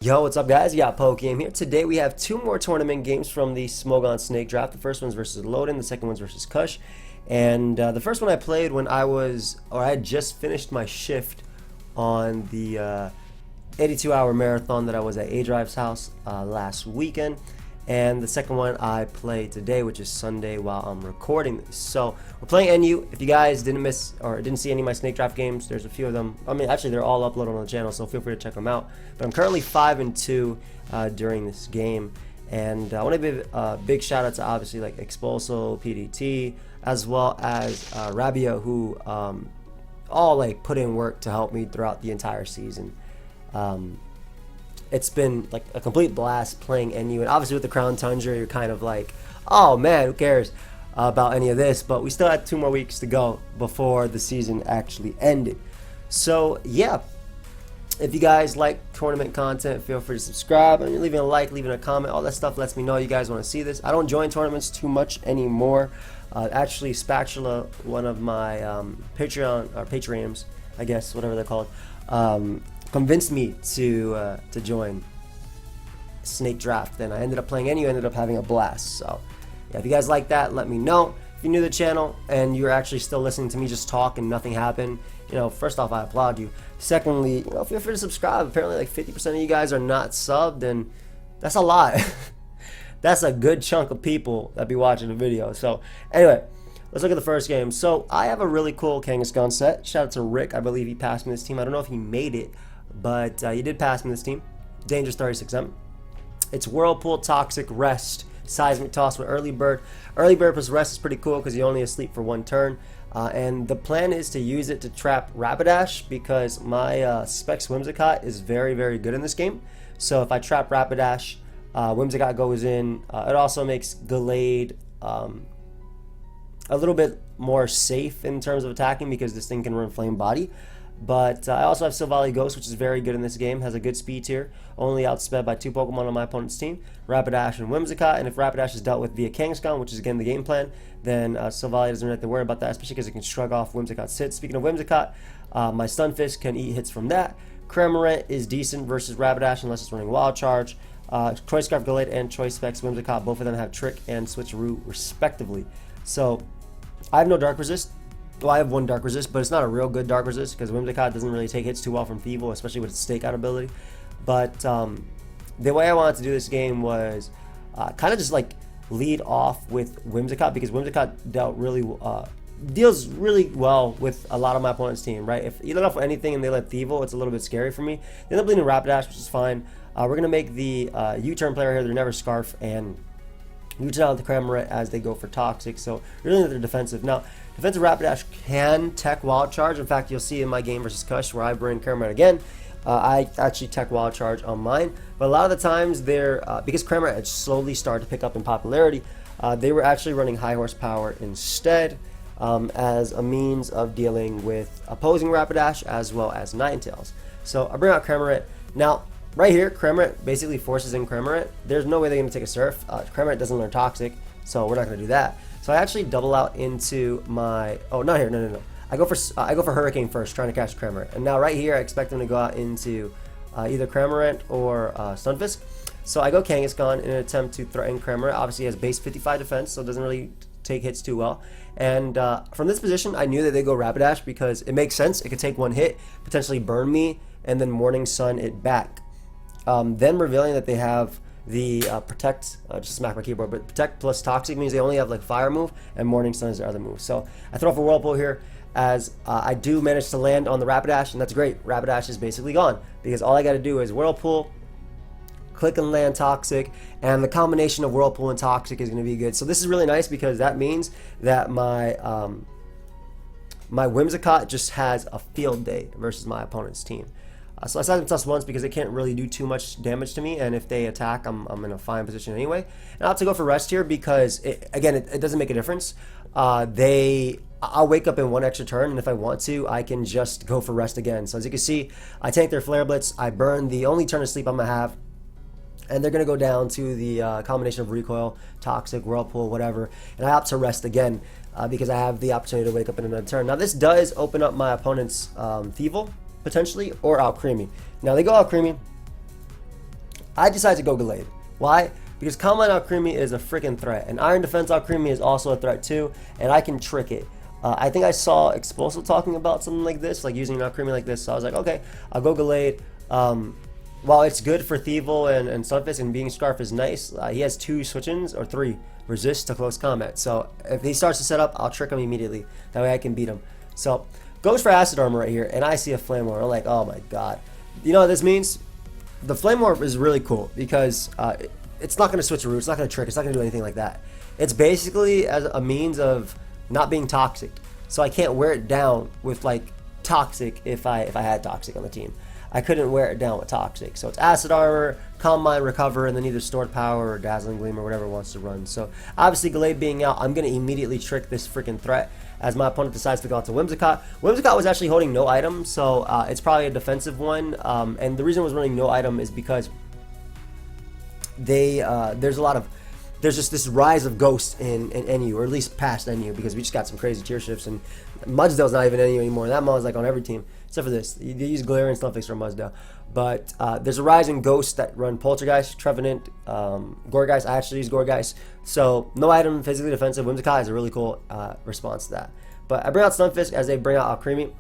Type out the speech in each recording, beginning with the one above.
Yo, what's up guys? You got pokeaim here. Today we have two more tournament games from the Smogon Snake Draft. The first one's versus Loden, the second one's versus Kush. And the first one I played when I had just finished my shift on the 82-hour marathon that I was at A-Drive's house last weekend. And the second one I played today, which is Sunday while I'm recording this. So we're playing NU. If you guys didn't miss or didn't see any of my Snake Draft games, there's a few of them. I mean, actually, they're all uploaded on the channel, so feel free to check them out. But I'm currently 5-2 during this game. And I want to give a big shout out to obviously like Expulso, PDT, as well as Rabia, who all like put in work to help me throughout the entire season. It's been like a complete blast playing NU, and obviously with the Crown Tundra you're kind of like, oh man, who cares about any of this, but we still had 2 more weeks to go before the season actually ended. So yeah, if you guys like tournament content, feel free to subscribe, and leaving a like, leaving a comment, all that stuff lets me know you guys want to see this. I don't join tournaments too much anymore. Actually, Spatula, one of my Patreons, I guess, whatever they're called, convinced me to join Snake Draft. Then I ended up playing NU, ended up having a blast. So yeah, if you guys like that, let me know. If you're new to the channel and you're actually still listening to me just talk and nothing happened, you know, first off, I applaud you. Secondly, you know, feel free to subscribe. Apparently like 50% of you guys are not subbed, and that's a lot. That's a good chunk of people that be watching the video. So anyway, let's look at the first game. So I have a really cool Kangaskhan set. Shout out to Rick. I believe he passed me this team. I don't know if he made it, but he did pass me this team. Dangerous 36M. It's Whirlpool, Toxic, Rest, Seismic Toss with Early Bird. Early Bird plus Rest is pretty cool because you're only asleep for 1 turn. And the plan is to use it to trap Rapidash, because my Specs Whimsicott is very, very good in this game. So if I trap Rapidash, Whimsicott goes in. It also makes Gallade a little bit more safe in terms of attacking, because this thing can run Flame Body. But I also have Silvally Ghost, which is very good in this game, has a good speed tier, only outsped by 2 Pokemon on my opponent's team, Rapidash and Whimsicott. And if Rapidash is dealt with via Kangaskhan, which is again the game plan, then Silvally doesn't really have to worry about that, especially because it can shrug off Whimsicott's hits. Speaking of Whimsicott, my Stunfisk can eat hits from that. Cramorant is decent versus Rapidash unless it's running Wild Charge. Choice Scarf Gallade and Choice Specs Whimsicott, both of them have Trick and Switcheroo respectively. So I have no Dark Resist. Well, I have 1 Dark Resist, but it's not a real good Dark Resist because Whimsicott doesn't really take hits too well from Thievul, especially with its Stakeout ability. But the way I wanted to do this game was kind of just like lead off with Whimsicott, because Whimsicott deals really well with a lot of my opponent's team, right? If you let off anything and they let Thievul, it's a little bit scary for me. They end up leading Rapidash, which is fine. We're going to make the U-turn player here. They're never Scarf, and Use out the Cramorant as they go for Toxic, so really they're defensive. Now, defensive Rapidash can tech Wild Charge. In fact, you'll see in my game versus Kush, where I bring Cramorant again, I actually tech Wild Charge on mine. But a lot of the times, because Cramorant had slowly started to pick up in popularity, they were actually running High Horsepower instead, as a means of dealing with opposing Rapidash as well as Ninetales. So I bring out Cramorant. Now, right here, Cramorant basically forces in Cramorant. There's no way they're going to take a Surf. Cramorant doesn't learn Toxic, so we're not going to do that. So I actually double out into my... Oh, not here. No. I go for Hurricane first, trying to catch Cramorant. And now right here, I expect them to go out into either Cramorant or Stunfisk. So I go Kangaskhan in an attempt to threaten Cramorant. Obviously, he has base 55 defense, so it doesn't really take hits too well. And from this position, I knew that they go Rapidash because it makes sense. It could take 1 hit, potentially burn me, and then Morning Sun it back. Then revealing that they have the Protect, just smack my keyboard, but Protect plus Toxic means they only have like Fire move, and Morning Sun is their other move. So I throw off a Whirlpool here, as I do manage to land on the Rapidash, and that's great. Rapidash is basically gone, because all I got to do is Whirlpool, click and land Toxic, and the combination of Whirlpool and Toxic is going to be good. So this is really nice, because that means that my my Whimsicott just has a field day versus my opponent's team. So I Seismic Toss once because they can't really do too much damage to me, and if they attack, I'm in a fine position anyway. And I'll have to go for Rest here because, it doesn't make a difference. I'll wake up in 1 extra turn, and if I want to, I can just go for Rest again. So as you can see, I tank their Flare Blitz, I burn the only turn of sleep I'm going to have, and they're going to go down to the combination of Recoil, Toxic, Whirlpool, whatever, and I opt to Rest again. because I have the opportunity to wake up in another turn. Now this does open up my opponent's Thievul, potentially, or Alcremie. Now they go Alcremie. I decide to go Gallade. Why? Because Combine Alcremie is a freaking threat, and Iron Defense Alcremie is also a threat too, and I can trick it. I think I saw Explosive talking about something like this, like using an Alcremie like this, so I was like, okay, I'll go Gallade. While it's good for Thievul and Stunfisk, and being Scarf is nice, he has 2 switch-ins, or 3, resist to close combat. So if he starts to set up, I'll trick him immediately. That way I can beat him. So goes for Acid Armor right here, and I see a Flame Orb. I'm like, oh my god. You know what this means? The Flame Orb is really cool because it's not going to switch a route, it's not going to trick, it's not going to do anything like that. It's basically as a means of not being toxic. So I can't wear it down with like Toxic if I had Toxic on the team. I couldn't wear it down with Toxic. So it's Acid Armor, Calm Mind, Recover, and then either Stored Power or Dazzling Gleam or whatever it wants to run. So obviously Gallade being out, I'm going to immediately trick this freaking threat as my opponent decides to go out to Whimsicott. Whimsicott was actually holding no item, so it's probably a defensive one. And the reason it was running no item is because there's just this rise of Ghost in NU, or at least past NU, because we just got some crazy tier shifts, and Mudsdale's not even NU anymore. That mod is like on every team, except for this. They use Galarian Stunfisk for Mudsdale. But there's a rise in Ghosts that run Poltergeist, Trevenant, Gourgeist. I actually use Gourgeist. So no item, physically defensive. Whimsicott is a really cool response to that. But I bring out Stunfisk as they bring out Alcremie.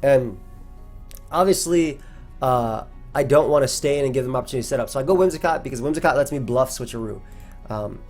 And obviously, I don't want to stay in and give them opportunity to set up. So I go Whimsicott because Whimsicott lets me bluff Switcheroo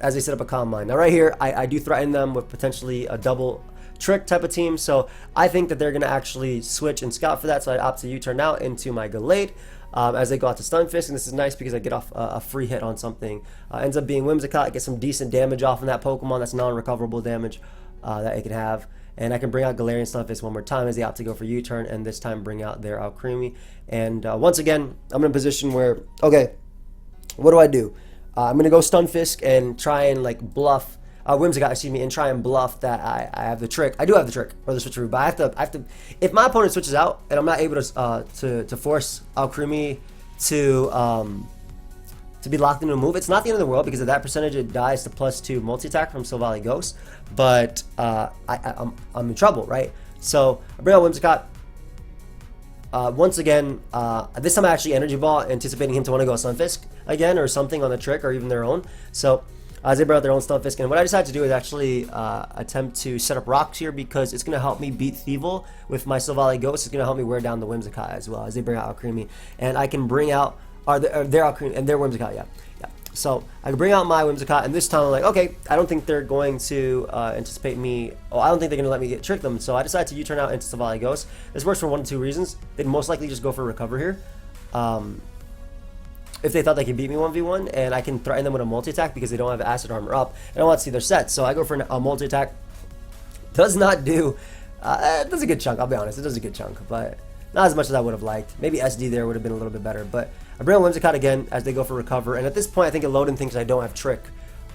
as they set up a Calm Mind. Now right here, I do threaten them with potentially a double trick type of team. So I think that they're going to actually switch and scout for that. So I opt to U-turn out into my Gallade as they go out to Stunfisk. And this is nice because I get off a free hit on something. Ends up being Whimsicott. I get some decent damage off of that Pokemon. That's non-recoverable damage that it can have. And I can bring out Galarian Stunfisk one more time as they opt to go for U-turn, and this time bring out their Alcremie. And once again, I'm in a position where, okay, what do? I'm going to go Stunfisk and try and like bluff, Whimsicott, excuse me, and try and bluff that I have the trick. I do have the trick, or the switcheroo, but I have to, if my opponent switches out and I'm not able to force Alcremie to be locked into a move, it's not the end of the world, because at that percentage it dies to +2 multi-attack from Silvally Ghost, but I'm in trouble, right? So I bring out Whimsicott. Once again, this time I actually Energy Ball, anticipating him to want to go Stunfisk again or something on the trick, or even their own. So as they brought out their own Stunfisk, and what I decided to do is actually attempt to set up rocks here, because it's going to help me beat Thievul with my Silvally Ghost. It's going to help me wear down the Whimsicott as well as they bring out Alcremie, and I can bring out their Alcremie and their Whimsicott, yeah. So I can bring out my Whimsicott, and this time I'm like, okay, I don't think they're going to anticipate me. Oh, I don't think they're going to let me trick them. So I decided to U-turn out into Silvally Ghost. This works for 1 of 2 reasons. They'd most likely just go for Recover here, if they thought they could beat me 1v1, and I can threaten them with a multi-attack because they don't have Acid Armor up, and I want to see their sets. So I go for a multi-attack. Does not do, it does a good chunk, I'll be honest. It does a good chunk, but not as much as I would have liked. Maybe SD there would have been a little bit better, but I bring on Whimsicott again as they go for Recover, and at this point I think Elodin thinks I don't have Trick.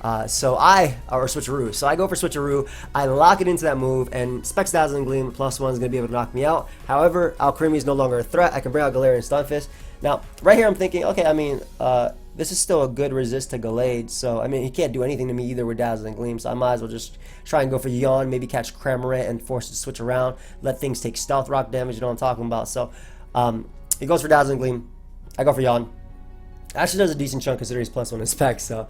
Or Switcheroo. So I go for Switcheroo, I lock it into that move, and Specs Dazzling Gleam +1 is going to be able to knock me out. However, Alcremie is no longer a threat. I can bring out Galarian Stunfisk. Now, right here I'm thinking, okay, I mean, this is still a good resist to Gallade, so, I mean, he can't do anything to me either with Dazzling Gleam, so I might as well just try and go for Yawn, maybe catch Cramorant and force it to switch around, let things take Stealth Rock damage, you know what I'm talking about. So, he goes for Dazzling Gleam, I go for Yawn. Actually does a decent chunk considering he's +1 in Specs, so,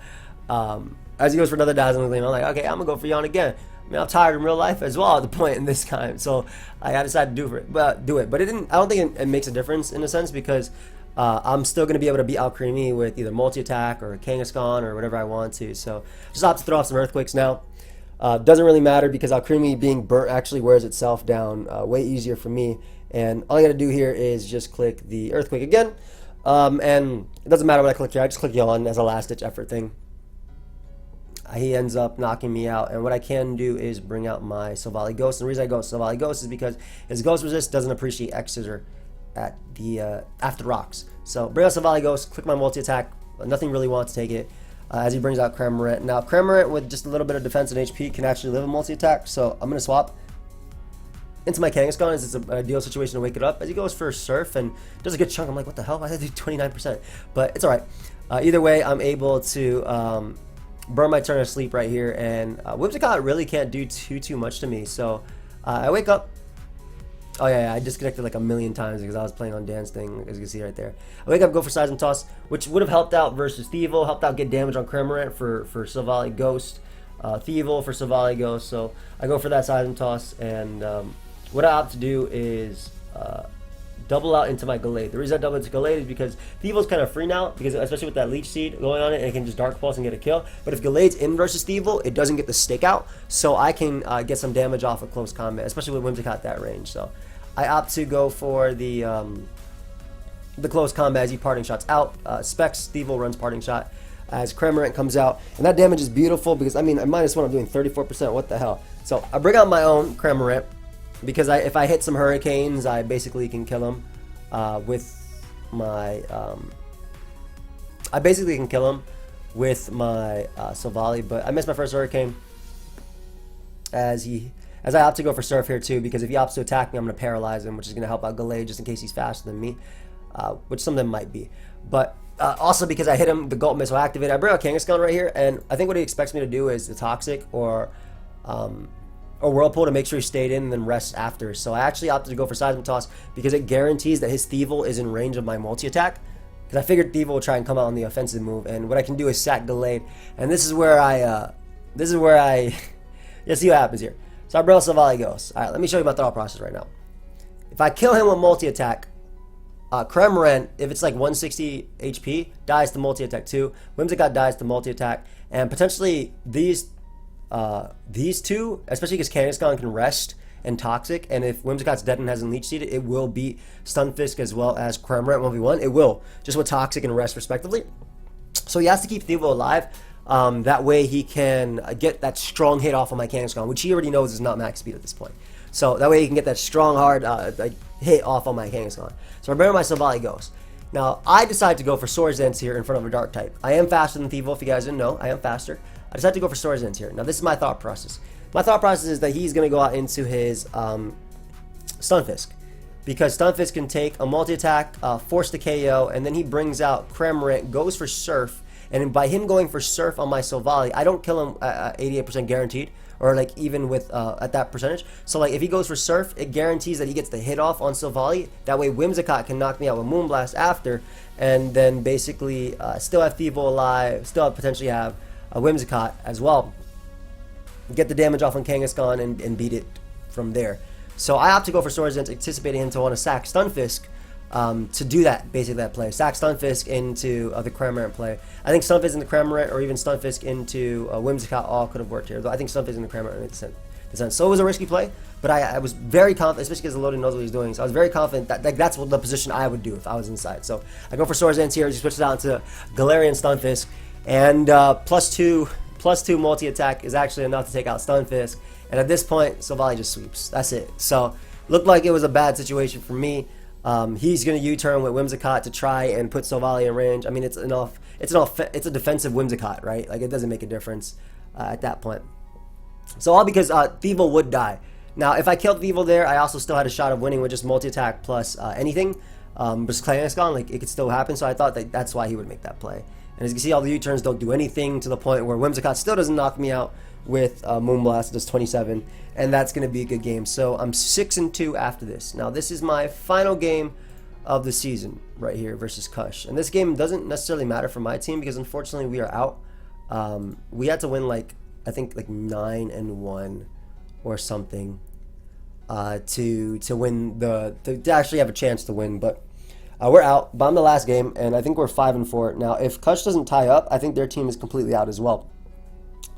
as he goes for another Dazzling Gleam, I'm like, okay, I'm going to go for Yawn again. I mean, I'm tired in real life as well at the point in this time, so I decided to do it. But it didn't. I don't think it makes a difference in a sense, because I'm still going to be able to beat Alcremie with either multi-attack or Kangaskhan or whatever I want to. So just opt to throw off some Earthquakes now. Doesn't really matter, because Alcremie being burnt actually wears itself down way easier for me. And all I got to do here is just click the Earthquake again. And it doesn't matter what I click here. I just click Yawn as a last-ditch effort thing. He ends up knocking me out, and what I can do is bring out my Silvally Ghost. And the reason I go Silvally Ghost is because his Ghost Resist doesn't appreciate X-Scissor at the after rocks. So bring out Silvally Ghost, click my multi-attack. Nothing really wants to take it as he brings out Cramorant. Now Cramorant with just a little bit of defense and HP can actually live a multi-attack, so I'm going to swap into my Kangaskhan as it's an ideal situation to wake it up. As he goes for Surf and does a good chunk, I'm like, what the hell? Why did I do 29%? But it's alright. Either way, I'm able to burn my turn of sleep right here, and Whimsicott really can't do too much to me. So I wake up. Oh yeah, I disconnected like a million times because I was playing on Dan's thing, as you can see right there. I wake up, go for Seism Toss, which would have helped out versus Thievul, helped out get damage on Cramorant for Silvally Ghost, Thievul for Silvally Ghost. So I go for that Seism Toss, and what I opt to do is double out into my Gallade. The reason I double into Gallade is because Thievul's kind of free now, because especially with that Leech Seed going on it, it can just Dark Pulse and get a kill. But if Gallade's in versus Thievul, it doesn't get the stake out, so I can get some damage off of close combat, especially with Whimsicott that range. So I opt to go for the close combat as he parting shots out. Specs Thievul runs parting shot as Cramorant comes out, and that damage is beautiful because I mean at -1 I'm doing 34%. What the hell? So I bring out my own Cramorant, because if I hit some hurricanes, I basically can kill him with my Silvally, but I missed my first hurricane as I opt to go for Surf here too, because if he opts to attack me, I'm going to paralyze him, which is going to help out Gallade just in case he's faster than me, which some of them might be. But also because I hit him, the Gulp Missile activated. I bring out Kangaskhan right here, and I think what he expects me to do is the Toxic or Whirlpool to make sure he stayed in and then rest after. So I actually opted to go for Seismic Toss because it guarantees that his Thievul is in range of my multi-attack. Because I figured Thievul will try and come out on the offensive move, and what I can do is sack Gallade. And this is where I you'll see what happens here. So I bring out Silvally Ghost. Alright, let me show you my thought process right now. If I kill him with multi-attack, Cramorant, if it's like 160 HP, dies to multi-attack too. Whimsicott dies to multi-attack. And potentially these two, especially because Kangaskhan can rest and Toxic, and if Whimsicott's dead and hasn't Leech Seeded, it will beat Stunfisk as well as Cramorant 1v1. It will, just with Toxic and rest respectively. So he has to keep Thievul alive. That way he can get that strong hit off of my Kangaskhan, which he already knows is not max speed at this point. So that way he can get that strong, hard hit off on my Kangaskhan. So I remember my Silvally Ghost. Now, I decide to go for Swords Dance here in front of a Dark type. I am faster than Thievul, if you guys didn't know. I am faster. I decided to go for Swords Dance here. Now, this is my thought process. My thought process is that he's going to go out into his Stunfisk, because Stunfisk can take a multi-attack, force the KO, and then he brings out Cramorant, goes for Surf, and by him going for Surf on my Silvally, I don't kill him 88% guaranteed, or like even with at that percentage. So like if he goes for Surf, it guarantees that he gets the hit off on Silvally. That way Whimsicott can knock me out with Moonblast after, and then basically still have Thievul alive, still potentially have a Whimsicott as well. Get the damage off on Kangaskhan and beat it from there. So I opt to go for Swords Dance, anticipating him to want to sack Stunfisk to do that, basically that play. Sack Stunfisk into the Cramorant play. I think Stunfisk into Cramorant or even Stunfisk into Whimsicott all could have worked here. Though I think Stunfisk into Cramorant makes sense. So it was a risky play, but I was very confident, especially because the loading knows what he's doing. So I was very confident that that's what the position I would do if I was inside. So I go for Swords Dance here. He switches out to Galarian Stunfisk, and plus two multi-attack is actually enough to take out Stunfisk. And at this point, Silvally just sweeps. That's it. So looked like it was a bad situation for me. He's going to U-turn with Whimsicott to try and put Silvally in range. I mean, it's a defensive Whimsicott, right? Like, it doesn't make a difference at that point. So all because Thievul would die. Now, if I killed Thievul there, I also still had a shot of winning with just multi-attack plus anything. Versus Kangaskhan, like, it could still happen. So I thought that's why he would make that play. And as you can see, all the U-turns don't do anything to the point where Whimsicott still doesn't knock me out with Moonblast, does 27, and that's going to be a good game. So I'm 6-2 after this. Now this is my final game of the season right here versus Kush, and this game doesn't necessarily matter for my team because unfortunately we are out. We had to win like I think like 9-1 or something to win to actually have a chance to win, but. We're out, but I'm the last game, and I think we're 5-4. Now, if Kush doesn't tie up, I think their team is completely out as well.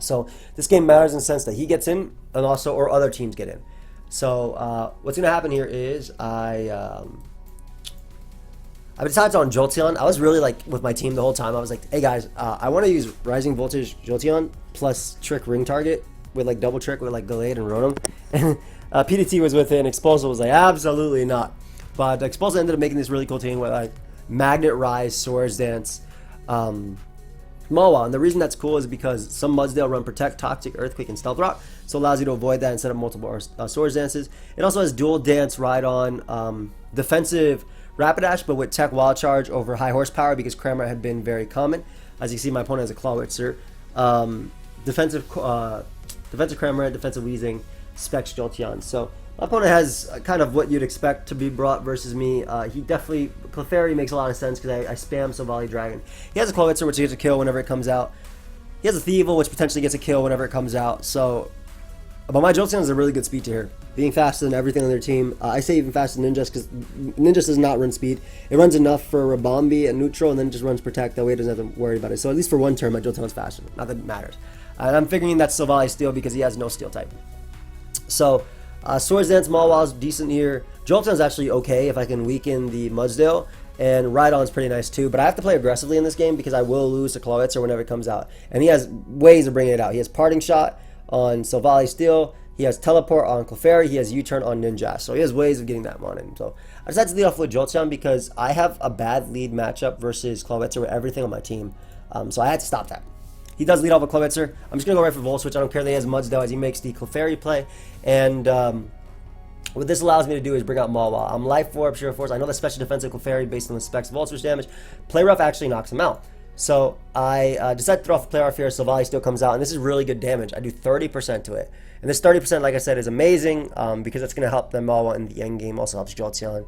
So this game matters in the sense that he gets in, and also or other teams get in. So what's going to happen here is I decided on Jolteon. I was really like with my team the whole time. I was like, hey guys, I want to use Rising Voltage Jolteon plus Trick Ring Target with like double Trick with like Gallade and Rotom. And PDT was with it, and Expulsor was like, absolutely not. But Expulsor ended up making this really cool team with like Magnet Rise, Swords Dance, Mawile. And the reason that's cool is because some Mudsdale run Protect, Toxic, Earthquake, and Stealth Rock, so it allows you to avoid that and set up multiple Swords Dances. It also has Dual Dance, Ride-On, defensive Rapidash, but with Tech Wild Charge over High Horsepower because Cramorant had been very common. As you see, my opponent has a Clawitzer, defensive Cramorant, defensive Weezing, Specs Jolteon. So my opponent has kind of what you'd expect to be brought versus me. He definitely, Clefairy makes a lot of sense because I spam Silvally Dragon. He has a Clawitzer, which gets a kill whenever it comes out. He has a Thievul, which potentially gets a kill whenever it comes out. So, but my Jolteon is a really good speed tier, being faster than everything on their team. I say even faster than Ninjas because Ninjas does not run speed. It runs enough for Rabombi and neutral, and then it just runs protect. That way it doesn't have to worry about it. So at least for one turn, my Jolteon is faster. Not that it matters. And I'm figuring that's Silvally Steel because he has no Steel type. So Swords Dance, Mawile's decent here. Jolteon's actually okay if I can weaken the Mudsdale. And Rhydon's pretty nice too, but I have to play aggressively in this game because I will lose to Clawitzer whenever it comes out. And he has ways of bringing it out. He has Parting Shot on Silvally Steel. He has Teleport on Clefairy. He has U-Turn on Ninja. So he has ways of getting that on him. So I decided to lead off with Jolteon because I have a bad lead matchup versus Clawitzer with everything on my team. So I had to stop that. He does lead off with Clawitzer. I'm just going to go right for Volt Switch. I don't care that he has Mudsdale as he makes the Clefairy play. And what this allows me to do is bring out Mawile. I'm Life Orb, Sheer Force. I know the special defensive Clefairy based on the specs Volt Switch damage. Play Rough actually knocks him out. So I decided to throw off the Play Rough here. Silvally Steel comes out, and this is really good damage. I do 30% to it. And this 30%, like I said, is amazing because it's going to help the Mawile in the end game. Also helps Jolteon.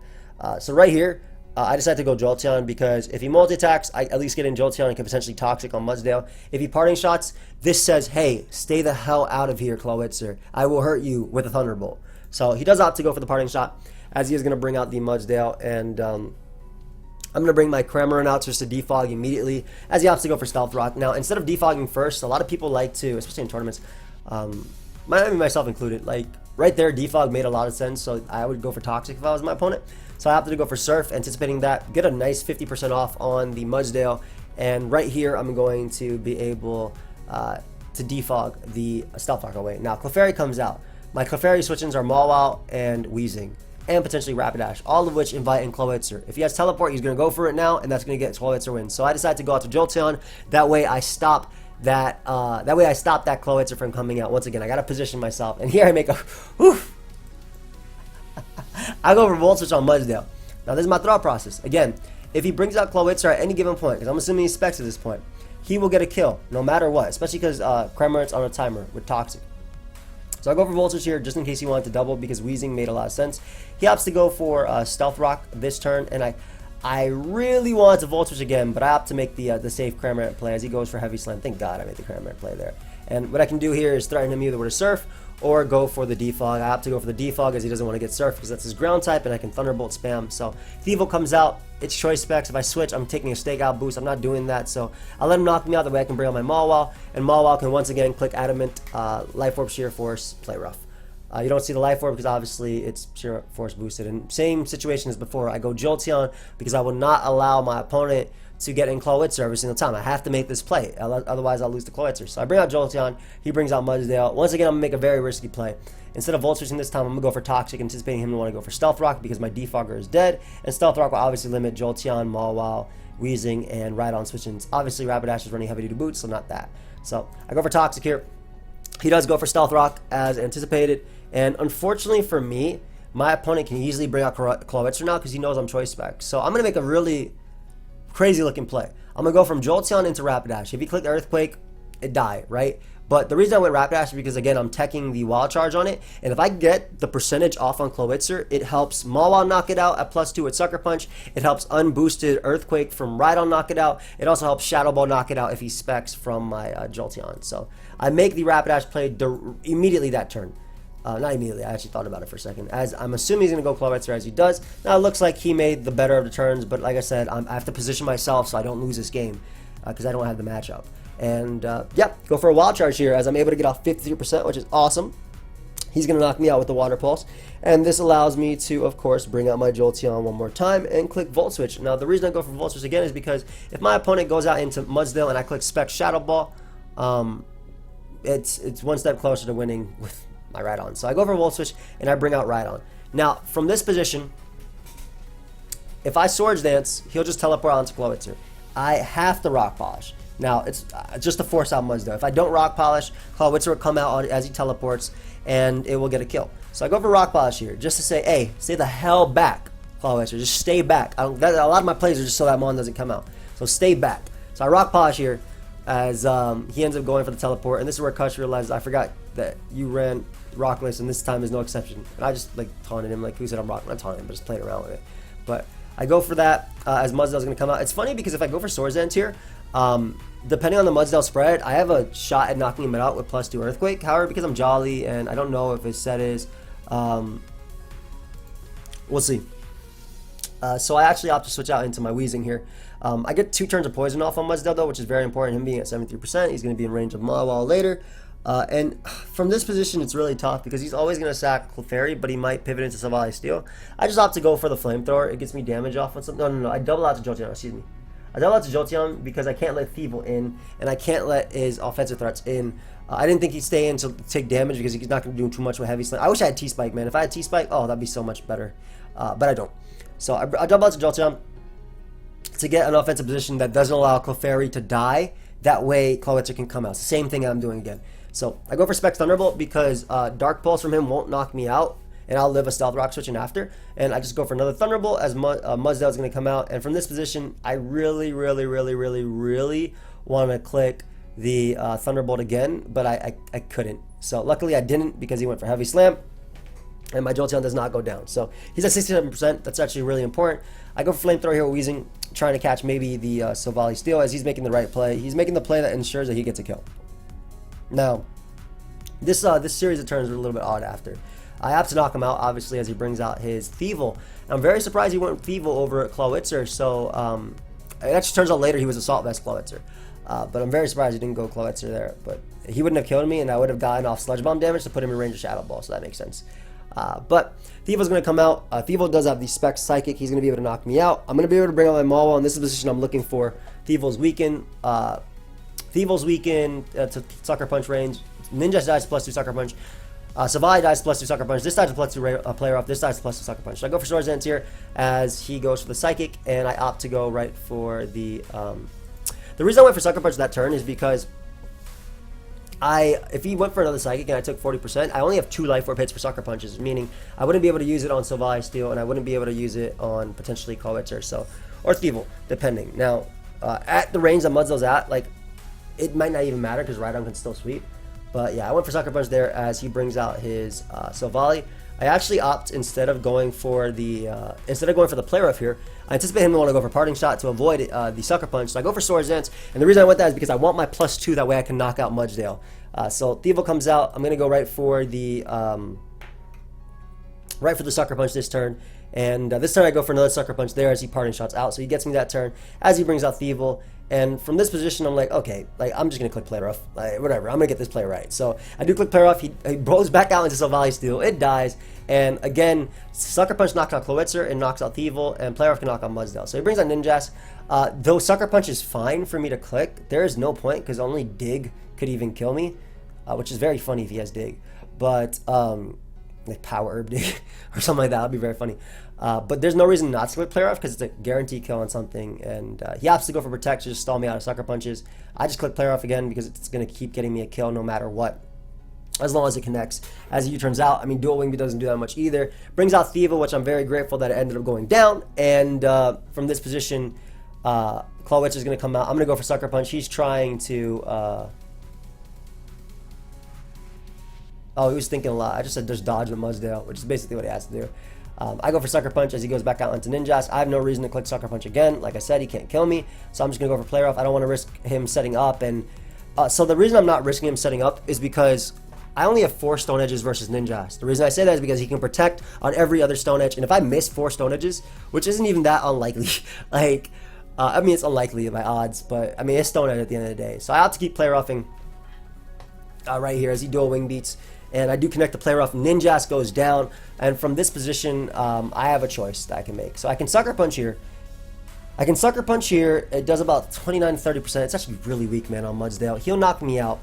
So right here, I decided to go Jolteon because if he multi-attacks, I at least get in Jolteon and can potentially Toxic on Mudsdale. If he Parting Shots, this says, hey, stay the hell out of here, Clawitzer. I will hurt you with a Thunderbolt. So he does opt to go for the Parting Shot, as he is going to bring out the Mudsdale, and I'm going to bring my Cramorant out just to defog immediately, as he opts to go for Stealth Rock. Now, instead of defogging first, a lot of people like to, especially in tournaments, myself included, like, right there, defog made a lot of sense, so I would go for Toxic if I was my opponent. So I opted to go for Surf, anticipating that, get a nice 50% off on the Mudsdale, and right here, I'm going to be able to defog the Stealth Rock away. Now, Clefairy comes out. My Clefairy switch-ins are Mawile and Weezing, and potentially Rapidash, all of which invite in Clawitzer. If he has Teleport, he's going to go for it now, and that's going to get Clawitzer win. So I decided to go out to Jolteon. That way I stop that Clawitzer from coming out. Once again, I got to position myself, and here I make a I go for Volt Switch on Mudsdale. Now this is my thought process. Again, if he brings out Clawitzer at any given point, because I'm assuming he specs at this point, he will get a kill no matter what, especially because Cramorant's on a timer with Toxic. So I go for Volt Switch here just in case he wanted to double because Weezing made a lot of sense. He opts to go for Stealth Rock this turn, and I really wanted to Volt Switch again, but I opt to make the safe Cramorant play as he goes for Heavy Slam. Thank God I made the Cramorant play there. And what I can do here is threaten him either with a Surf or go for the Defog. I opt to go for the Defog as he doesn't want to get Surf because that's his ground type, and I can Thunderbolt spam. So Thievul comes out. It's choice specs. If I switch, I'm taking a Stakeout boost. I'm not doing that, so I'll let him knock me out. That way I can bring out my Mawile, and Mawile can once again click Adamant, Life Orb, Sheer Force, Play Rough. You don't see the Life Orb because obviously it's Sheer Force boosted. And same situation as before. I go Jolteon because I will not allow my opponent to get in Clawitzer every single time. I have to make this play, otherwise I'll lose the Clawitzer. So I bring out Jolteon, he brings out Mudsdale. Once again, I'm going to make a very risky play. Instead of Volt Switching this time, I'm going to go for Toxic, anticipating him to want to go for Stealth Rock because my Defogger is dead. And Stealth Rock will obviously limit Jolteon, Mawile, Weezing, and Rhydon switch-ins. Obviously, Rapidash is running heavy duty boots, so not that. So I go for Toxic here. He does go for Stealth Rock as anticipated. And unfortunately for me, my opponent can easily bring out Clawitzer now because he knows I'm choice spec. So I'm going to make a really crazy looking play. I'm going to go from Jolteon into Rapidash. If he clicked Earthquake, it died, right? But the reason I went Rapidash is because, again, I'm teching the Wild Charge on it. And if I get the percentage off on Clawitzer, it helps Mawile knock it out at +2 with Sucker Punch. It helps unboosted Earthquake from Rhydon knock it out. It also helps Shadow Ball knock it out if he specs from my Jolteon. So I make the Rapidash play immediately that turn. Not immediately, I actually thought about it for a second. As I'm assuming he's going to go Clawitzer as he does. Now it looks like he made the better of the turns, but like I said, I have to position myself so I don't lose this game because I don't have the matchup. And yeah, go for a Wild Charge here as I'm able to get off 53%, which is awesome. He's going to knock me out with the Water Pulse. And this allows me to, of course, bring out my Jolteon one more time and click Volt Switch. Now the reason I go for Volt Switch again is because if my opponent goes out into Mudsdale and I click Spec Shadow Ball, it's one step closer to winning with my Rhydon. So I go for Volt Switch and I bring out Rhydon. Now from this position, if I Swords Dance, he'll just teleport onto Clawitzer. I have to Rock Polish. Now it's just to force out Mudsdale. If I don't Rock Polish, Clawitzer will come out as he teleports and it will get a kill. So I go for Rock Polish here just to say, hey, stay the hell back, Clawitzer. Just stay back. A lot of my plays are just so that Mon doesn't come out. So stay back. So I Rock Polish here. as he ends up going for the teleport, and this is where Kush realizes, I forgot that you ran Rockless, and this time is no exception. And I just like taunted him, like, who said I'm Rock? Not taunting him, but just playing around with it. But I go for that as Mudsdale's going to come out. It's funny because if I go for Swords Dance here, depending on the Mudsdale spread, I have a shot at knocking him out with +2 Earthquake. However, because I'm Jolly and I don't know if his set is, we'll see. So I actually opt to switch out into my Wheezing here. I get 2 turns of poison off on Mudsdale though, which is very important. Him being at 73%, he's going to be in range of Mawile later. And from this position, it's really tough because he's always going to sack Clefairy, but he might pivot into Savali Steel. I just opt to go for the Flamethrower. It gets me damage off on something. No. I double out to Jolteon, excuse me. I double out to Jolteon because I can't let Thievul in, and I can't let his offensive threats in. I didn't think he'd stay in to take damage because he's not going to do too much with Heavy Slam. I wish I had T-Spike, man. If I had T-Spike, oh, that'd be so much better. But I don't. So I double out to Jolteon to get an offensive position that doesn't allow Clefairy to die. That way, Clawitzer can come out. It's the same thing I'm doing again. So I go for Specs Thunderbolt because Dark Pulse from him won't knock me out, and I'll live a Stealth Rock switch in after. And I just go for another Thunderbolt as Mudsdale is going to come out. And from this position, I really want to click the Thunderbolt again, but I couldn't. So luckily I didn't because he went for Heavy Slam, and my Jolteon does not go down. So he's at 67%. That's actually really important. I go for Flamethrower here with Weezing, trying to catch maybe the Savali Steel as he's making the right play. He's making the play that ensures that he gets a kill. Now, this series of turns are a little bit odd after. I have to knock him out, obviously, as he brings out his Thievul. I'm very surprised he went Thievul over Clawitzer, so it actually turns out later he was Assault Vest Clawitzer. But I'm very surprised he didn't go Clawitzer there. But he wouldn't have killed me, and I would have gotten off Sludge Bomb damage to put him in range of Shadow Ball, so that makes sense. But Thievul's going to come out. Thievul does have the Specs Psychic. He's going to be able to knock me out. I'm going to be able to bring out my Mawile, and this is the position I'm looking for. Thievul's weaken. Thievul's weaken to Sucker Punch range. Ninja dies +2 Sucker Punch. Savali dies +2 Sucker Punch. This dies +2 Player Off. This dies +2 Sucker Punch. So I go for Swords Dance here as he goes for the Psychic, and I opt to go right for the... The reason I went for Sucker Punch that turn is because if he went for another Psychic and I took 40%, I only have 2 Life Orb hits for Sucker Punches, meaning I wouldn't be able to use it on Savali Steel, and I wouldn't be able to use it on potentially Clawitzer, or Thievul, depending. Now, at the range that Mudsdale's at, like, it might not even matter because Rhydon can still sweep. But yeah, I went for Sucker Punch there as he brings out his Savali. I actually opt instead of going for the Play Rough here. I anticipate him to want to go for Parting Shot to avoid the Sucker Punch. So I go for Swords Dance, and the reason I went that is because I want my +2. That way I can knock out Mudsdale. So Thievul comes out. I'm gonna go right for the Sucker Punch this turn, and this turn I go for another Sucker Punch there as he Parting Shots out. So he gets me that turn as he brings out Thievul. And from this position, I'm like, okay, like I'm just gonna click Play Rough, like, whatever. I'm gonna get this play right. So I do click Play Rough. He blows back out into Savali Steel. It dies, and again, Sucker Punch knocks out Clawitzer and knocks out Thievul, and Play Rough can knock out Mudsdale. So he brings out Ninjask. Though Sucker Punch is fine for me to click, there is no point because only Dig could even kill me, which is very funny if he has Dig. But like Power Herb Dig or something like that would be very funny. But there's no reason not to click Play Rough because it's a guaranteed kill on something, and he opts to go for Protect to just stall me out of Sucker Punches. I just click Play Rough again because it's going to keep getting me a kill no matter what, as long as it connects. As it turns out, I mean, Dual Wing Beat doesn't do that much either. Brings out Thievul, which I'm very grateful that it ended up going down, and from this position, Clawitzer is going to come out. I'm going to go for Sucker Punch. He's trying to... Oh, he was thinking a lot. I just said just dodge with Mudsdale, which is basically what he has to do. I go for Sucker Punch as he goes back out onto Ninjask. I have no reason to click Sucker Punch again. Like I said, he can't kill me, so I'm just going to go for Play Rough. I don't want to risk him setting up. And so the reason I'm not risking him setting up is because I only have 4 Stone Edges versus Ninjask. The reason I say that is because he can Protect on every other Stone Edge. And if I miss 4 Stone Edges, which isn't even that unlikely, like, I mean, it's unlikely by odds, but I mean, it's Stone Edge at the end of the day. So I have to keep Play Roughing right here as he Dual Wing Beats. And I do connect the Play Rough. Ninjask goes down. And from this position, I have a choice that I can make. So I can Sucker Punch here. It does about 29-30%. It's actually really weak, man, on Mudsdale. He'll knock me out.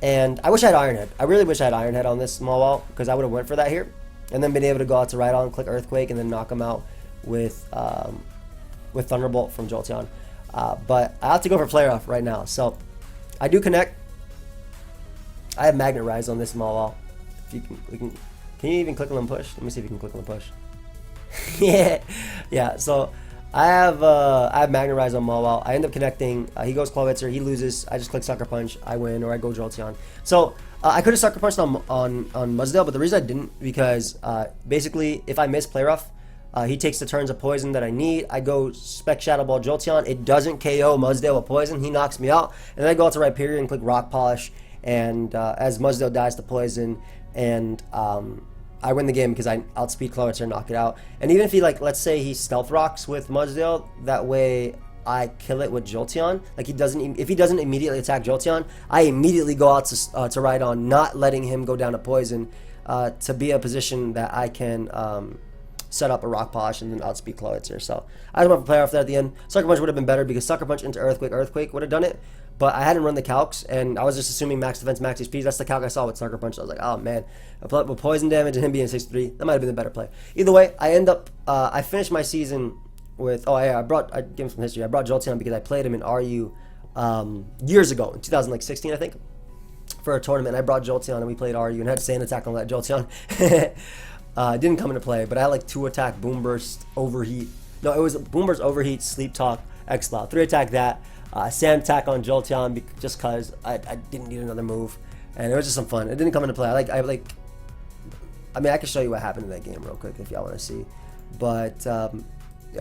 And I wish I had Iron Head. I really wish I had Iron Head on this Mawile because I would have went for that here. And then been able to go out to Rhydon, click Earthquake, and then knock him out with Thunderbolt from Jolteon. But I have to go for Play Rough right now. So I do connect. I have Magnet Rise on this Mawile. Can you even click on and push? Let me see if you can click on and push. Yeah. So I have Magna Rise on Mawile. I end up connecting. He goes Clawitzer. He loses. I just click Sucker Punch. I win, or I go Jolteon. So I could have Sucker Punched on Muzdale, but the reason I didn't because basically if I miss Play Rough, he takes the turns of poison that I need. I go Spec Shadow Ball Jolteon. It doesn't KO Muzdale with poison. He knocks me out, and then I go out to Rhyperior and click Rock Polish. And as Muzdale dies to poison, and I win the game because I outspeed Clawitzer and knock it out. And even if he, like, let's say he Stealth Rocks with Muzdale, that way I kill it with Jolteon. Like, if he doesn't immediately attack Jolteon, I immediately go out to Rhydon, not letting him go down to poison, to be in a position that I can set up a Rock Polish and then outspeed Clawitzer. So I just want to play off that at the end. Sucker Punch would have been better because Sucker Punch into Earthquake would have done it. But I hadn't run the calcs, and I was just assuming max defense, max HP. That's the calc I saw with Sucker Punch. I was like, oh man, with poison damage and him being 6'3", that might have been the better play. Either way, I end up, I finished my season with, I gave him some history. I brought Jolteon because I played him in RU years ago, in 2016, I think, for a tournament. I brought Jolteon, and we played RU, and had Sand Attack on that Jolteon. Didn't come into play, but I had like 2 attack, Boom Burst, Overheat. No, it was Boom Burst, Overheat, Sleep Talk, X-Loud. 3 attack that. Sand Attack on Jolteon just because I didn't need another move, and it was just some fun. It didn't come into play. I mean, I can show you what happened in that game real quick if y'all want to see. But yeah,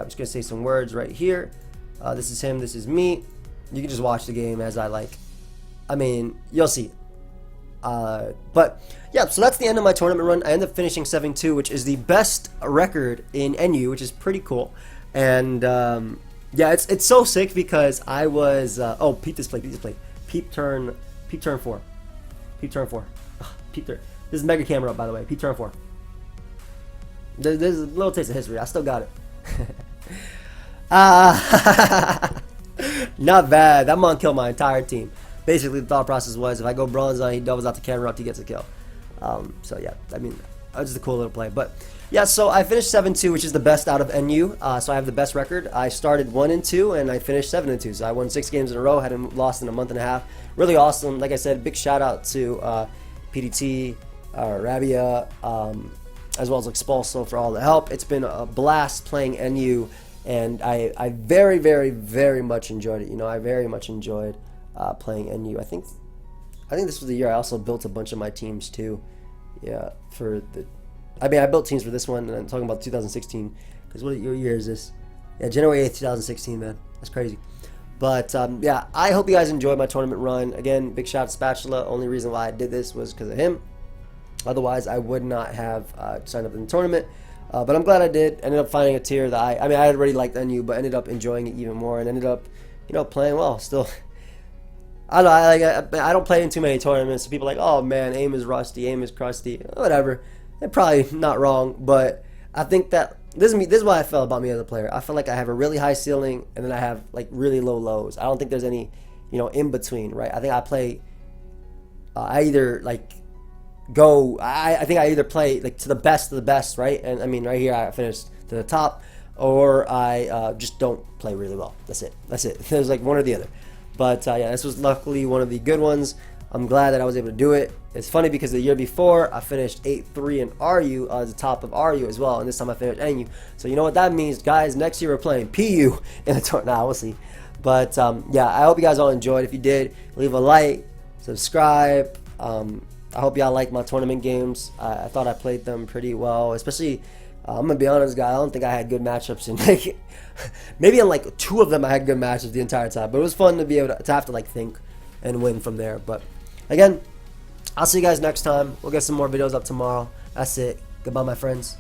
I'm just gonna say some words right here. This is him. This is me. You can just watch the game as I mean, you'll see. But yeah, so that's the end of my tournament run. I ended up finishing 7-2, which is the best record in NU, which is pretty cool. And yeah, it's so sick because I was peep this play. Peep turn 4. Peep turn 4. Peep turn. This is Mega Camera up, by the way. Peep turn 4. There's a little taste of history. I still got it. Not bad. That mon killed my entire team. Basically, the thought process was if I go bronze on, he doubles out the camera up, he gets a kill. So yeah, I mean, that's just a cool little play. But yeah, so I finished 7-2, which is the best out of NU. So I have the best record. I started 1-2 and I finished 7-2. So I won 6 games in a row, hadn't lost in a month and a half. Really awesome. Like I said, big shout out to PDT, Rabia, as well as Expulso for all the help. It's been a blast playing NU, and I very, very, very much enjoyed it. You know, I very much enjoyed playing NU. I think this was the year I also built a bunch of my teams too. Yeah, I built teams for this one, and I'm talking about 2016, because what year is this? Yeah, January 8th, 2016, man. That's crazy. But yeah, I hope you guys enjoyed my tournament run. Again, big shout out to Spatula. Only reason why I did this was because of him. Otherwise, I would not have signed up in the tournament. But I'm glad I did. Ended up finding a tier that I had already liked NU, but ended up enjoying it even more, and ended up, playing well. Still, I don't play in too many tournaments. So people are like, oh man, aim is rusty, aim is crusty, whatever. They're probably not wrong, but I think that this is what I felt about me as a player. I feel like I have a really high ceiling, and then I have like really low lows. I don't think there's any, in between, right? I think I play. I either like go. I think I either play like to the best of the best, right? And I mean, right here I finished to the top, or I just don't play really well. That's it. There's like one or the other. But yeah, this was luckily one of the good ones. I'm glad that I was able to do it. It's funny because the year before I finished 8-3 in RU as the top of RU as well, and this time I finished NU. So you know what that means, guys. Next year we're playing PU in the tournament. Nah, we'll see. But yeah, I hope you guys all enjoyed. If you did, leave a like, subscribe. I hope y'all like my tournament games. I thought I played them pretty well, especially. I'm gonna be honest, guys. I don't think I had good matchups in like maybe in like 2 of them I had good matchups the entire time. But it was fun to be able to have to like think and win from there. But again, I'll see you guys next time. We'll get some more videos up tomorrow. That's it. Goodbye, my friends.